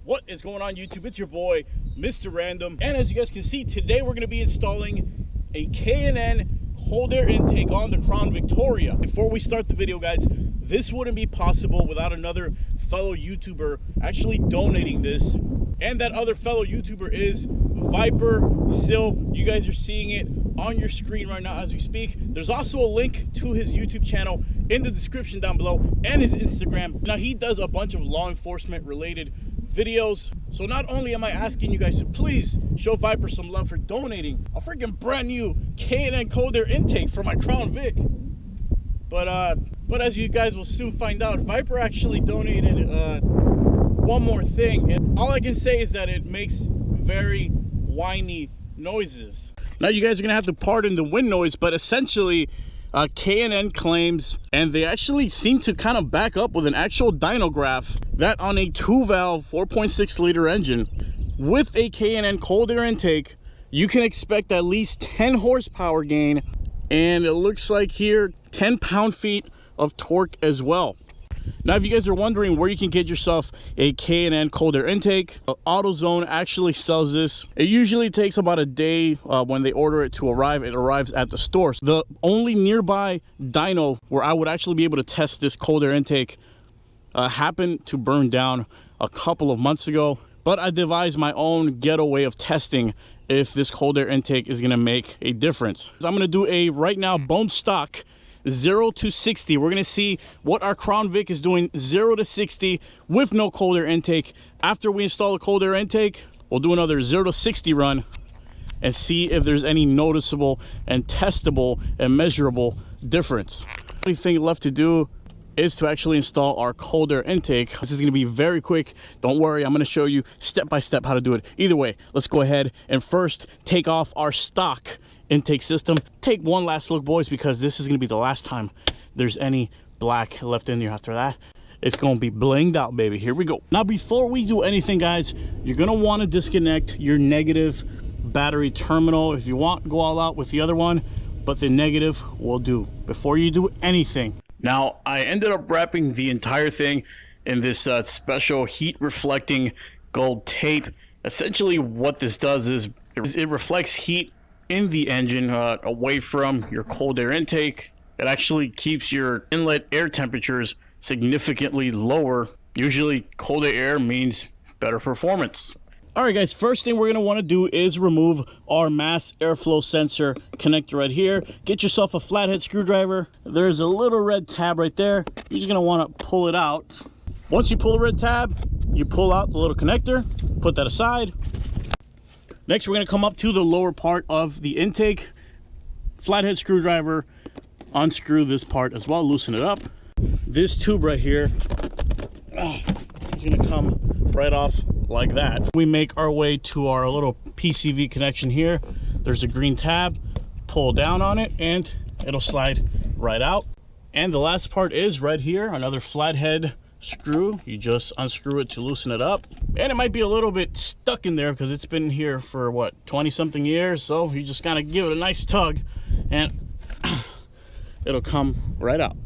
What is going on, YouTube? It's your boy, Mr. Random. And as you guys can see, today we're going to be installing a K&N cold air intake on the Crown Victoria. Before we start the video, guys, this wouldn't be possible without another fellow YouTuber actually donating this. And that other fellow YouTuber is Viper Sil. You guys are seeing it on your screen right now as we speak. There's also a link to his YouTube channel in the description down below and his Instagram. Now, he does a bunch of law enforcement related videos. So not only am I asking you guys to please show Viper some love for donating a freaking brand new K&N cold air intake for my Crown Vic, but as you guys will soon find out, Viper actually donated one more thing, and all I can say is that it makes very whiny noises. Now you guys are gonna have to pardon the wind noise, but essentially K&N claims, and they actually seem to kind of back up with an actual dynograph, that on a 2-valve 4.6 liter engine with a K&N cold air intake, you can expect at least 10 horsepower gain, and it looks like here 10 pound-feet of torque as well. Now, if you guys are wondering where you can get yourself a K&N cold air intake, AutoZone actually sells this. It usually takes about a day when they order it to arrive. It arrives at the store. The only nearby dyno where I would actually be able to test this cold air intake happened to burn down a couple of months ago, but I devised my own ghetto way of testing if this cold air intake is going to make a difference. So I'm going to do a right now bone stock 0 to 60. We're gonna see what our Crown Vic is doing 0 to 60 with no cold air intake. After we install the cold air intake, we'll do another 0 to 60 run and see if there's any noticeable and testable and measurable difference. The only thing left to do is to actually install our cold air intake. This is gonna be very quick. Don't worry, I'm gonna show you step by step how to do it. Either way, let's go ahead and first take off our stock intake system. Take one last look, boys, because this is going to be the last time there's any black left in here. After that, it's going to be blinged out, baby. Here we go. Now, before we do anything, guys, you're going to want to disconnect your negative battery terminal. If you want, go all out with the other one, but the negative will do before you do anything. Now, I ended up wrapping the entire thing in this special heat reflecting gold tape. Essentially what this does is it reflects heat in the engine away from your cold air intake. It actually keeps your inlet air temperatures significantly lower. Usually colder air means better performance. All right, guys, first thing we're going to want to do is remove our mass airflow sensor connector right here. Get yourself a flathead screwdriver. There's a little red tab right there. You're just going to want to pull it out. Once you pull the red tab, you pull out the little connector, put that aside. Next, we're going to come up to the lower part of the intake. Flathead screwdriver, unscrew this part as well, loosen it up. This tube right here is going to come right off like that. We make our way to our little PCV connection here. There's a green tab. Pull down on it and it'll slide right out. And the last part is right here, another flathead screw. You just unscrew it to loosen it up, and it might be a little bit stuck in there because it's been here for what, 20 something years. So you just kind of give it a nice tug and it'll come right out.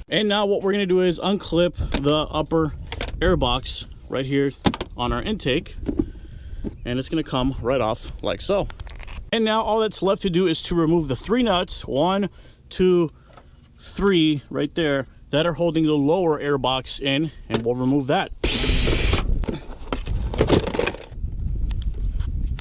And now what we're going to do is unclip the upper air box right here on our intake, and it's going to come right off like so. And now all that's left to do is to remove the 3 nuts, 1, 2, 3 right there, that are holding the lower air box in, and we'll remove that.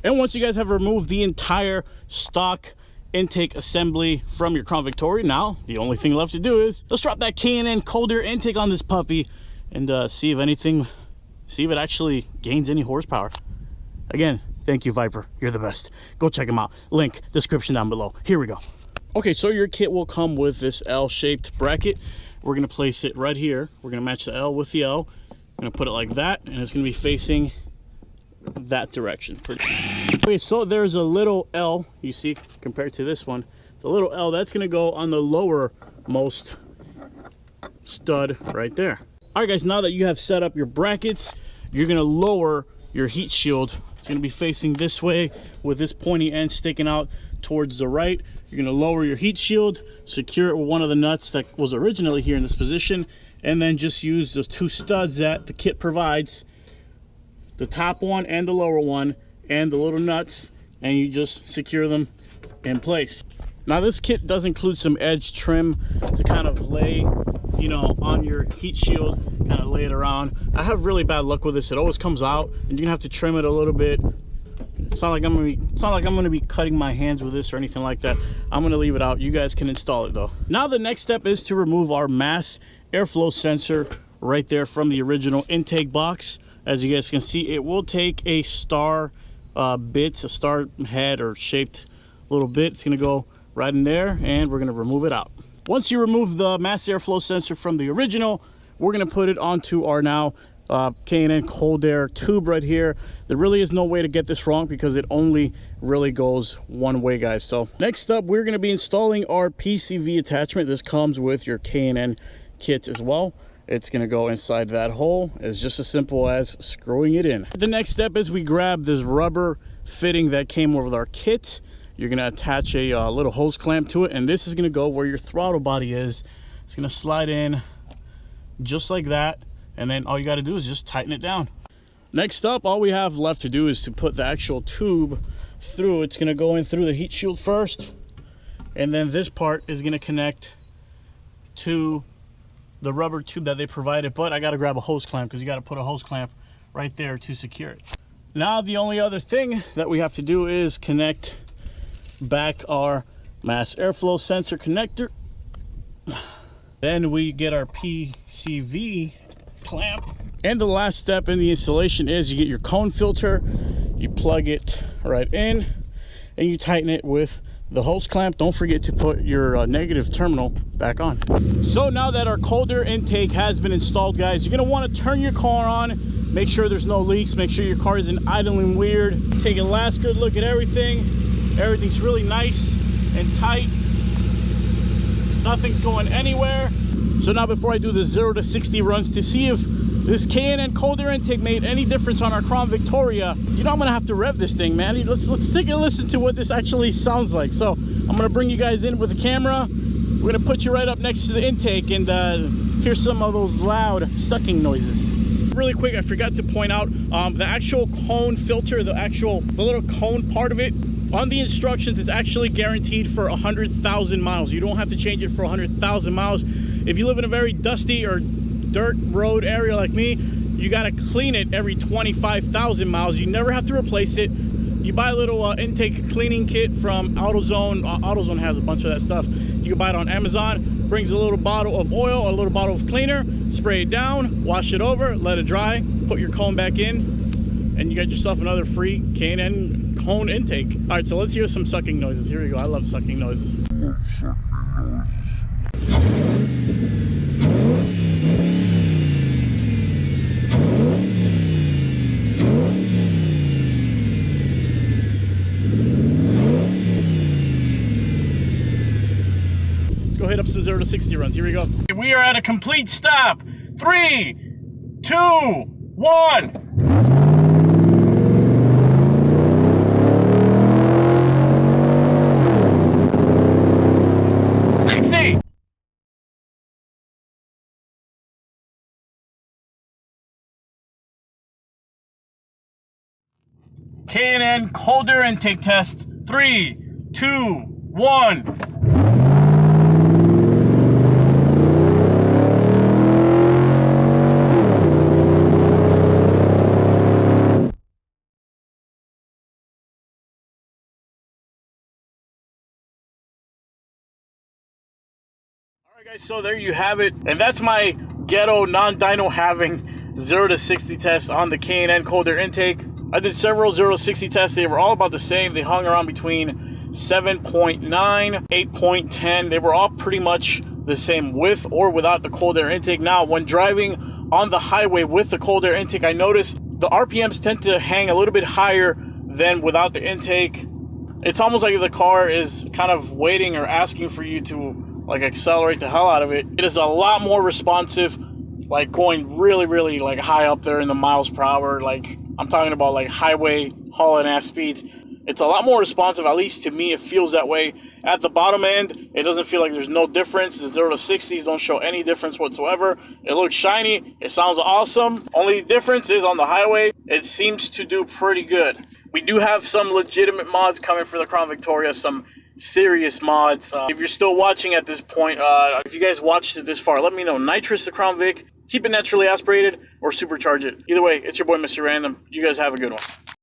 And once you guys have removed the entire stock intake assembly from your Crown Victoria, now the only thing left to do is let's drop that K&N cold air intake on this puppy and see if it actually gains any horsepower. Again, thank you, Viper, you're the best. Go check them out, link description down below. Here we go. Okay, so your kit will come with this L-shaped bracket. We're going to place it right here. We're going to match the L with the L. I'm going to put it like that, and it's going to be facing that direction. Okay, so there's a little L, you see, compared to this one. The little L, that's going to go on the lowermost stud right there. All right, guys, now that you have set up your brackets, you're going to lower your heat shield. It's going to be facing this way with this pointy end sticking out towards the right. You're going to lower your heat shield, secure it with one of the nuts that was originally here in this position, and then just use those 2 studs that the kit provides the top one and the lower one and the little nuts, and you just secure them in place. Now this kit does include some edge trim to kind of lay, you know, on your heat shield, kind of lay it around. I have really bad luck with this. It always comes out and you're gonna have to trim it a little bit. It's not like I'm gonna be cutting my hands with this or anything like that. I'm gonna leave it out. You guys can install it though. Now the next step is to remove our mass airflow sensor right there from the original intake box. As you guys can see, it will take a star bit, a star head or shaped little bit. It's gonna go right in there, and we're gonna remove it out. Once you remove the mass airflow sensor from the original, we're gonna put it onto our now K&N cold air tube right here. There really is no way to get this wrong because it only really goes one way, guys. So next up, we're gonna be installing our PCV attachment. This comes with your K&N kit as well. It's gonna go inside that hole. It's just as simple as screwing it in. The next step is we grab this rubber fitting that came with our kit. You're gonna attach a little hose clamp to it, and this is gonna go where your throttle body is. It's gonna slide in just like that, and then all you gotta do is just tighten it down. Next up, all we have left to do is to put the actual tube through. It's gonna go in through the heat shield first, and then this part is gonna connect to the rubber tube that they provided, but I gotta grab a hose clamp because you gotta put a hose clamp right there to secure it. Now the only other thing that we have to do is connect back our mass airflow sensor connector. Then we get our PCV clamp, and the last step in the installation is you get your cone filter, you plug it right in, and you tighten it with the hose clamp. Don't forget to put your negative terminal back on. So now that our cold air intake has been installed, guys, you're gonna want to turn your car on, make sure there's no leaks, make sure your car isn't idling weird, take a last good look at everything. Everything's really nice and tight. Nothing's going anywhere. So now before I do the 0 to 60 runs to see if this K&N cold air intake made any difference on our Crown Victoria, you know I'm gonna have to rev this thing, man. Let's take a listen to what this actually sounds like. So I'm gonna bring you guys in with the camera. We're gonna put you right up next to the intake and hear some of those loud sucking noises. Really quick, I forgot to point out the actual cone filter, the little cone part of it. On the instructions, it's actually guaranteed for 100,000 miles. You don't have to change it for 100,000 miles. If you live in a very dusty or dirt road area like me, you gotta clean it every 25,000 miles. You never have to replace it. You buy a little intake cleaning kit from AutoZone. AutoZone has a bunch of that stuff. You can buy it on Amazon. Brings a little bottle of oil, a little bottle of cleaner, spray it down, wash it over, let it dry, put your cone back in, and you got yourself another free K&N cone intake. All right, so let's hear some sucking noises. Here we go. I love sucking noises. Let's go hit up some 0 to 60 runs. Here we go. We are at a complete stop. 3, 2, 1. K&N cold air intake test. 3, 2, 1. Alright guys, so there you have it. And that's my ghetto non-dyno having 0 to 60 test on the K&N cold air intake. I did several 0 to 60 tests. They were all about the same. They hung around between 7.9, 8.10. They were all pretty much the same with or without the cold air intake. Now, when driving on the highway with the cold air intake, I noticed the RPMs tend to hang a little bit higher than without the intake. It's almost like the car is kind of waiting or asking for you to like accelerate the hell out of it. It is a lot more responsive, like going really like high up there in the miles per hour. Like I'm talking about like highway hauling ass speeds. It's a lot more responsive, at least to me, it feels that way. At the bottom end, it doesn't feel like there's no difference. The 0 to 60s don't show any difference whatsoever. It looks shiny. It sounds awesome. Only difference is on the highway, it seems to do pretty good. We do have some legitimate mods coming for the Crown Victoria, some serious mods. If you're still watching at this point, if you guys watched it this far, let me know. Nitrous the Crown Vic, keep it naturally aspirated, or supercharge it. Either way, it's your boy, Mr. Random. You guys have a good one.